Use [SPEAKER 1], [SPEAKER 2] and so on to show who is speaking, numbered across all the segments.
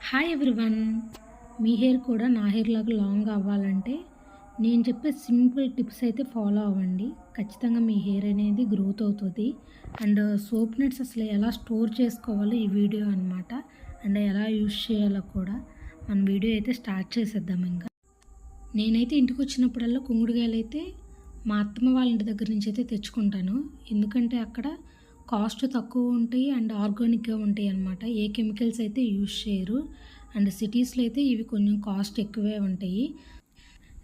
[SPEAKER 1] Hi everyone. మీ hair కూడా నా hair లాగా లాంగ్ అవ్వాలంటే నేను చెప్పే సింపుల్ టిప్స్ అయితే ఫాలో అవ్వండి. ఖచ్చితంగా మీ హెయిర్ అనేది గ్రోత్ అవుతుంది. అండ్ సోప్ నట్స్ అసలు ఎలా స్టోర్ చేసుకోవాలో ఈ వీడియో అనమాట. అండ్ ఎలా యూజ్ చేయాలో కూడా మన వీడియో అయితే స్టార్ట్ చేసేద్దాం. ఇంకా నేనైతే ఇంటికి వచ్చినప్పుడల్లా కుంకుడుకాయలు అయితే మా అత్తమ్మ వాళ్ళ ఇంటి దగ్గర నుంచి అయితే తెచ్చుకుంటాను. ఎందుకంటే అక్కడ కాస్ట్ తక్కువ ఉంటాయి అండ్ ఆర్గానిక్గా ఉంటాయి అన్నమాట. ఏ కెమికల్స్ అయితే యూజ్ చేయరు. అండ్ సిటీస్లో అయితే ఇవి కొంచెం కాస్ట్ ఎక్కువే ఉంటాయి.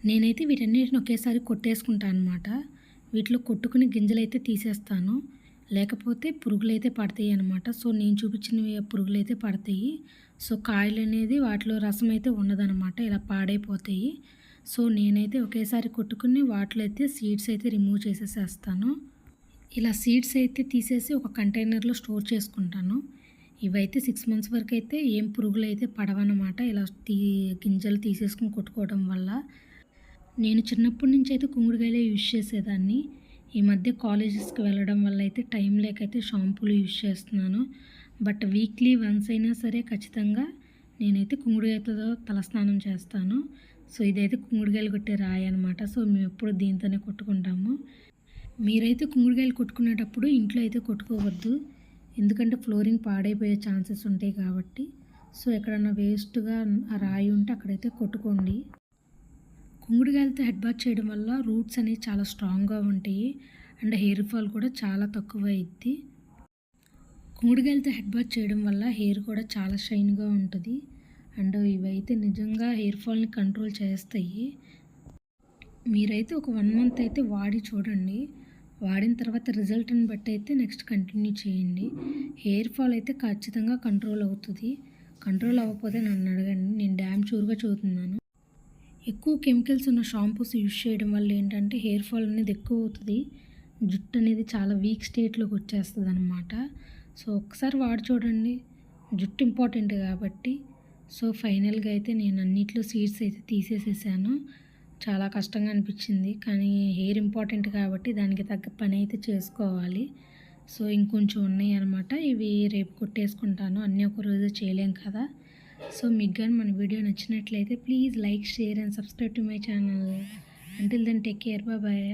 [SPEAKER 1] నేనైతే వీటన్నిటిని ఒకేసారి కొట్టేసుకుంటాను అనమాట. వీటిలో కొట్టుకుని గింజలు అయితే తీసేస్తాను, లేకపోతే పురుగులు అయితే పడతాయి అనమాట. సో నేను చూపించినవి పురుగులు అయితే పడతాయి. సో కాయలు అనేది వాటిలో రసం అయితే ఉండదన్నమాట, ఇలా పాడైపోతాయి. సో నేనైతే ఒకేసారి కొట్టుకుని వాటిలో అయితే సీడ్స్ అయితే రిమూవ్ చేసేసేస్తాను. ఇలా సీడ్స్ అయితే తీసేసి ఒక కంటైనర్లో స్టోర్ చేసుకుంటాను. ఇవైతే 6 మంత్స్ వరకు అయితే ఏం పురుగులు అయితే పడవన్నమాట. ఇలా గింజలు తీసేసుకుని కొట్టుకోవడం వల్ల. నేను చిన్నప్పటి నుంచి అయితే కుంకుడుకాయలే యూజ్ చేసేదాన్ని. ఈ మధ్య కాలేజెస్కి వెళ్ళడం వల్ల అయితే టైం లేకైతే షాంపూలు యూజ్ చేస్తున్నాను. బట్ వీక్లీ వన్స్ అయినా సరే ఖచ్చితంగా నేనైతే కుంకుడుకాయతో తలస్నానం చేస్తాను. సో ఇదైతే కుంకుడుకాయలు కొట్టే రాయి అనమాట. సో మేము ఎప్పుడు దీంతోనే కొట్టుకుంటాము. మీరైతే కుంకుడుకాయలు కొట్టుకునేటప్పుడు ఇంట్లో అయితే కొట్టుకోవద్దు, ఎందుకంటే ఫ్లోరింగ్ పాడైపోయే ఛాన్సెస్ ఉంటాయి కాబట్టి. సో ఎక్కడన్నా వేస్ట్గా ఆ రాయి ఉంటే అక్కడైతే కొట్టుకోండి. కుంకుడుకాయలతో హెడ్ బాత్ చేయడం వల్ల రూట్స్ అనేవి చాలా స్ట్రాంగ్గా ఉంటాయి అండ్ హెయిర్ ఫాల్ కూడా చాలా తక్కువ అయింది. కుంకుడుకాయలతో హెడ్ బాత్ చేయడం వల్ల హెయిర్ కూడా చాలా షైన్గా ఉంటుంది. అండ్ ఇవైతే నిజంగా హెయిర్ ఫాల్ని కంట్రోల్ చేస్తాయి. మీరైతే ఒక 1 మంత్ అయితే వాడి చూడండి. వాడిన తర్వాత రిజల్ట్ని బట్టి అయితే నెక్స్ట్ కంటిన్యూ చేయండి. హెయిర్ ఫాల్ అయితే ఖచ్చితంగా కంట్రోల్ అవుతుంది. కంట్రోల్ అవ్వకపోతే నన్ను అడగండి, నేను డ్యామ్ షూర్గా చూస్తున్నాను. ఎక్కువ కెమికల్స్ ఉన్న షాంపూస్ యూజ్ చేయడం వల్ల ఏంటంటే హెయిర్ ఫాల్ అనేది ఎక్కువ అవుతుంది. జుట్టు అనేది చాలా వీక్ స్టేట్లోకి వచ్చేస్తుంది అనమాట. సో ఒకసారి వాడి చూడండి, జుట్టు ఇంపార్టెంట్ కాబట్టి. సో ఫైనల్గా అయితే నేను అన్నిట్లో సీడ్స్ అయితే తీసేసేసాను. చాలా కష్టంగా అనిపించింది, కానీ హెయిర్ ఇంపార్టెంట్ కాబట్టి దానికి తగ్గ పని అయితే చేసుకోవాలి. సో ఇంకొంచెం ఉన్నాయి అనమాట, ఇవి రేపు కొట్టేసుకుంటాను. అన్నీ ఒక రోజు చేయలేం కదా. సో మీకు కానీ మన వీడియో నచ్చినట్లయితే please like, share and subscribe to my channel. Until then take care, bye.